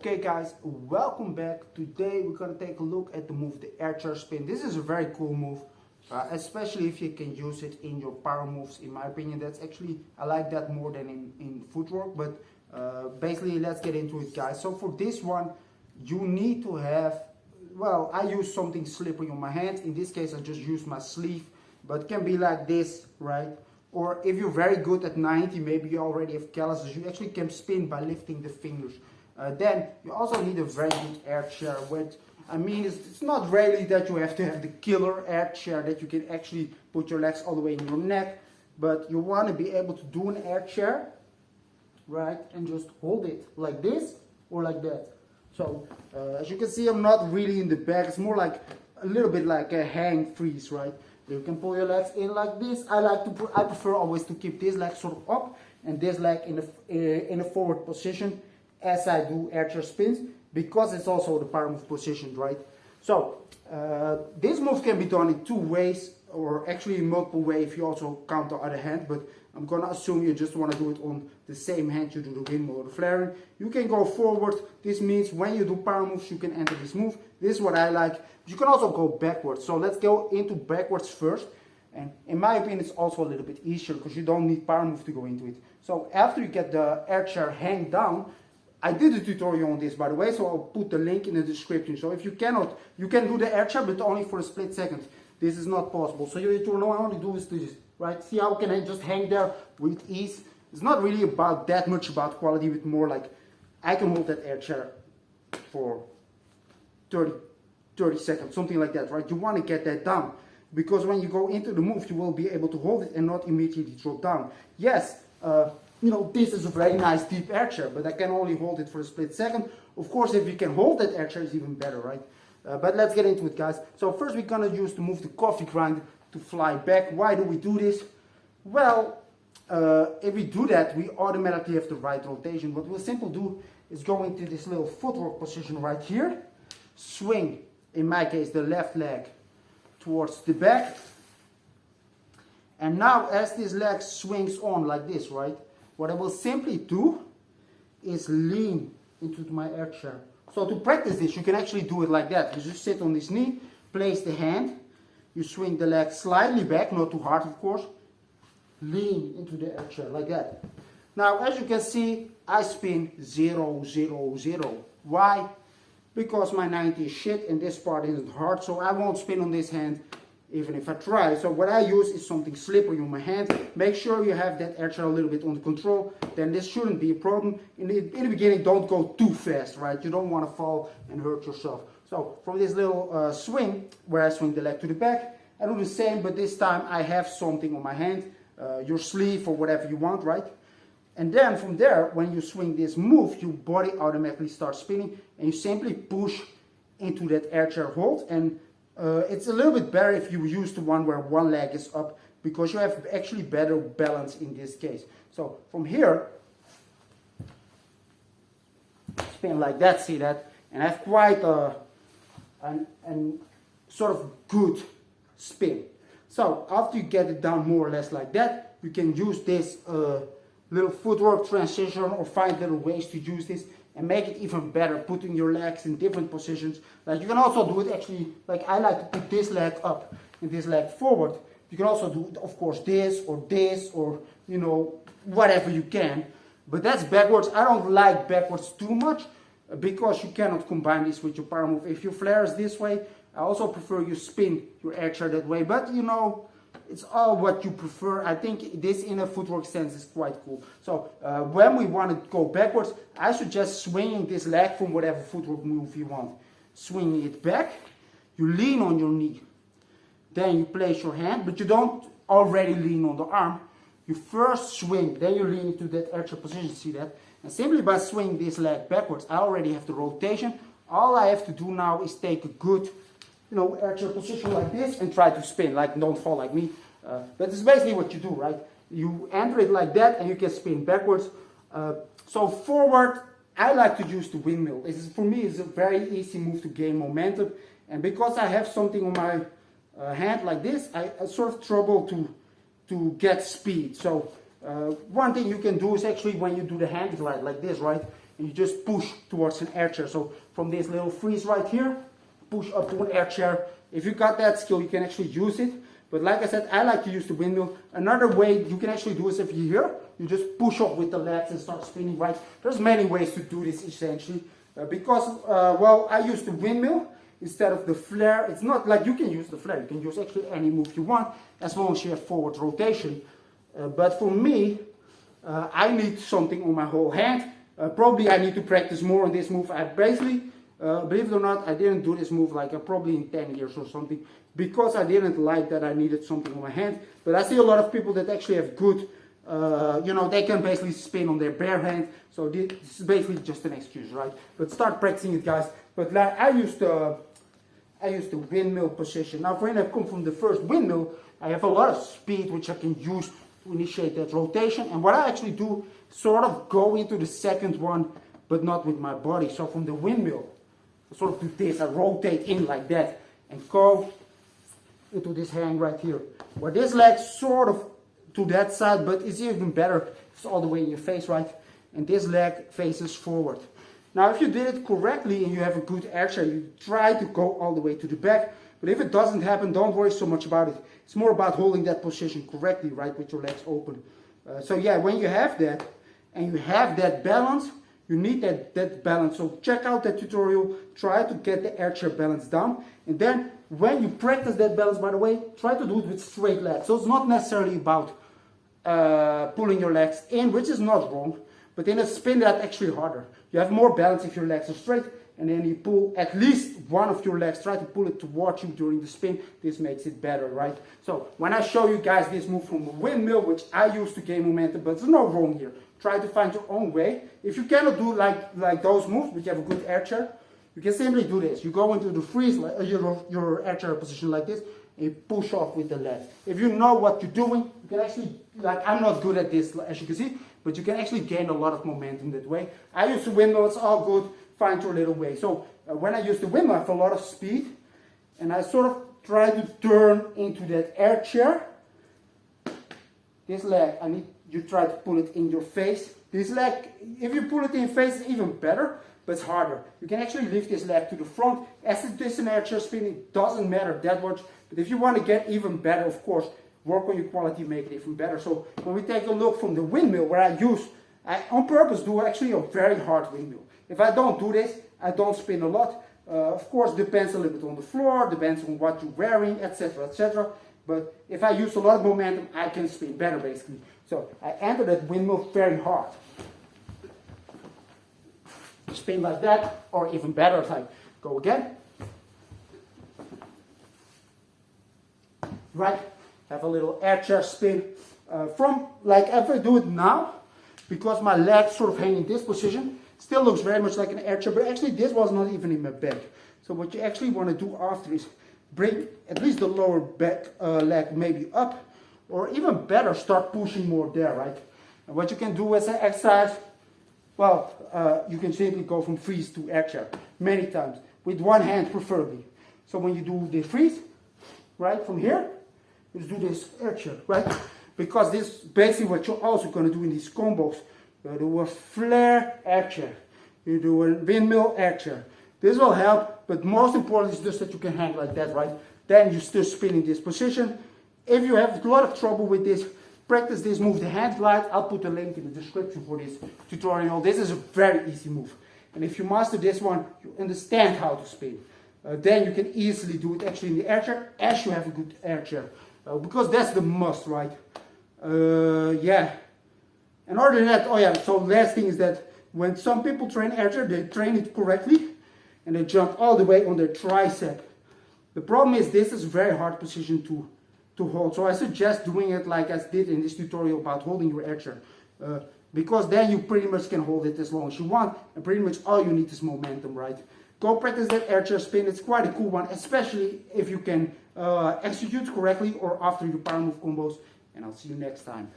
Okay guys, welcome back. Today we're going to take a look at the move, the airchair spin. This is a very cool move, especially if you can use it in your power moves. In my opinion, I like that more than in footwork, but basically let's get into it guys. So for this one, you need to have, well, I use something slippery on my hand. In this case, I just use my sleeve, but it can be like this, right? Or if you're very good at 90, maybe you already have calluses, you actually can spin by lifting the fingers. Then you also need a very good air chair, which I mean it's not really that you have to have the killer air chair that you can actually put your legs all the way in your neck, but you want to be able to do an air chair, right, and just hold it like this or like that. So as you can see, I'm not really in the back, it's more like a little bit like a hang freeze, right? You can pull your legs in like this. I prefer always to keep this leg sort of up and this leg in a forward position as I do airchair spins, because it's also the power move position, right? So this move can be done in two ways, or actually in multiple ways if you also count the other hand, but I'm gonna assume you just want to do it on the same hand you do the windmill or the flaring. You can go forward. This means when you do power moves, you can enter this move. This is what I like. You can also go backwards. So let's go into backwards first. And in my opinion, it's also a little bit easier because you don't need power move to go into it. So after you get the airchair hang down, I did a tutorial on this, by the way, so I'll put the link in the description. So if you cannot, you can do the airchair, but only for a split second. This is not possible. So you only do is this, right? See how can I just hang there with ease? It's not really about that much about quality, but more like I can hold that airchair for 30 seconds, something like that, right? You want to get that down, because when you go into the move, you will be able to hold it and not immediately drop down. Yes, you know, this is a very nice deep air chair, but I can only hold it for a split second. Of course, if you can hold that air chair, it's even better, right? But let's get into it, guys. So first we're gonna use to move the coffee grinder to fly back. Why do we do this? Well, if we do that, we automatically have the right rotation. What we'll simply do is go into this little footwork position right here, swing, in my case, the left leg towards the back. And now as this leg swings on like this, right? What I will simply do is lean into my air chair. So to practice this, you can actually do it like that. You just sit on this knee, place the hand, you swing the leg slightly back, not too hard of course, lean into the air chair like that. Now as you can see, I spin 0, 0, 0. Why? Because my 90 is shit and this part isn't hard, so I won't spin on this hand even if I try. So what I use is something slippery on my hand. Make sure you have that airchair a little bit under control, then this shouldn't be a problem. In the beginning, don't go too fast, right? You don't want to fall and hurt yourself. So from this little swing, where I swing the leg to the back, I do the same, but this time I have something on my hand, your sleeve or whatever you want, right? And then from there, when you swing this move, your body automatically starts spinning and you simply push into that airchair hold. And it's a little bit better if you use the one where one leg is up, because you have actually better balance in this case. So from here, spin like that, see that? And I have quite a sort of good spin. So after you get it down more or less like that, you can use this little footwork transition or find little ways to use this and make it even better, putting your legs in different positions. Like you can also do it actually, like I like to put this leg up and this leg forward. You can also do, of course, this, or you know, whatever you can. But that's backwards. I don't like backwards too much because you cannot combine this with your power move. If your flare is this way, I also prefer you spin your airchair that way. But you know, it's all what you prefer. I think this in a footwork sense is quite cool. So when we want to go backwards, I suggest swinging this leg from whatever footwork move you want. Swinging it back, you lean on your knee. Then you place your hand, but you don't already lean on the arm. You first swing, then you lean into that airchair position, see that? And simply by swinging this leg backwards, I already have the rotation. All I have to do now is take a good, you know, airchair position like this and try to spin, like don't fall like me. But it's basically what you do, right? You enter it like that and you can spin backwards. So forward, I like to use the windmill. For me, it's a very easy move to gain momentum. And because I have something on my hand like this, I sort of trouble to get speed. So one thing you can do is actually when you do the hand glide like this, right? and you just push towards an air chair. So from this little freeze right here, push up to an air chair. If you got that skill, you can actually use it. But like I said, I like to use the windmill. Another way you can actually do is if you're here, you just push up with the legs and start spinning, right? There's many ways to do this essentially. Well, I use the windmill instead of the flare. It's not like you can use the flare. You can use actually any move you want as long as you have forward rotation. But for me, I need something on my whole hand. Probably I need to practice more on this move. I basically, believe it or not, I didn't do this move like probably in 10 years or something, because I didn't like that I needed something on my hand. But I see a lot of people that actually have good, you know, they can basically spin on their bare hand. So this is basically just an excuse, right? But start practicing it, guys. But like I use the windmill position. Now when I come from the first windmill, I have a lot of speed which I can use to initiate that rotation. And what I actually do, sort of go into the second one, but not with my body. So from the windmill, I sort of do this, I rotate in like that and go into this hand right here. Where this leg sort of to that side, but it's even better if it's all the way in your face, right? And this leg faces forward. Now if you did it correctly and you have a good air chair, you try to go all the way to the back. But if it doesn't happen, don't worry so much about it. It's more about holding that position correctly, right, with your legs open. So yeah, when you have that, and you have that balance, you need that balance. So check out that tutorial, try to get the air chair balance down. And then when you practice that balance, by the way, try to do it with straight legs. So it's not necessarily about pulling your legs in, which is not wrong, but in a spin that's actually harder. You have more balance if your legs are straight, and then you pull at least one of your legs, try to pull it towards you during the spin. This makes it better, right? So when I show you guys this move from a windmill, which I use to gain momentum, but there's no wrong here. Try to find your own way. If you cannot do like those moves, but you have a good air chair, you can simply do this. You go into the freeze, your air chair position like this, and you push off with the left. If you know what you're doing, you can actually, like I'm not good at this, as you can see, but you can actually gain a lot of momentum that way. I use the windmill, it's all good. Find your little way. So when I use the windmill, I have a lot of speed, and I sort of try to turn into that air chair. This leg, you try to pull it in your face. This leg, if you pull it in your face, it's even better, but it's harder. You can actually lift this leg to the front. As it is an air chair spin, it doesn't matter that much. But if you want to get even better, of course, work on your quality, make it even better. So when we take a look from the windmill, where I on purpose do actually a very hard windmill. If I don't do this, I don't spin a lot. Of course, depends a little bit on the floor, depends on what you're wearing, etc., etc. But if I use a lot of momentum, I can spin better, basically. So I enter that windmill very hard. Spin like that, or even better, like go again. Right, have a little air chair spin. From, like if I do it now, because my legs sort of hang in this position, still looks very much like an air chair, but actually this was not even in my bag. So what you actually want to do after is bring at least the lower back leg maybe up, or even better, start pushing more there, right? And what you can do as an exercise, well, you can simply go from freeze to air chair many times, with one hand preferably. So when you do the freeze, right, from here, you do this air chair, right? Because this is basically what you're also going to do in these combos. You do a flare air chair, you do a windmill air chair. This will help, but most important is just that you can hang like that, right? Then you still spin in this position. If you have a lot of trouble with this, practice this move, the hand glide. I'll put a link in the description for this tutorial. This is a very easy move. And if you master this one, you understand how to spin. Then you can easily do it actually in the air chair, as you have a good air chair. Because that's the must, right? Yeah. And other than that, oh yeah, so last thing is that when some people train air chair, they train it correctly and they jump all the way on their tricep. The problem is this is a very hard position to hold. So I suggest doing it like I did in this tutorial about holding your air chair. Because then you pretty much can hold it as long as you want, and pretty much all you need is momentum, right? Go practice that air chair spin. It's quite a cool one, especially if you can execute correctly or after your power move combos. And I'll see you next time.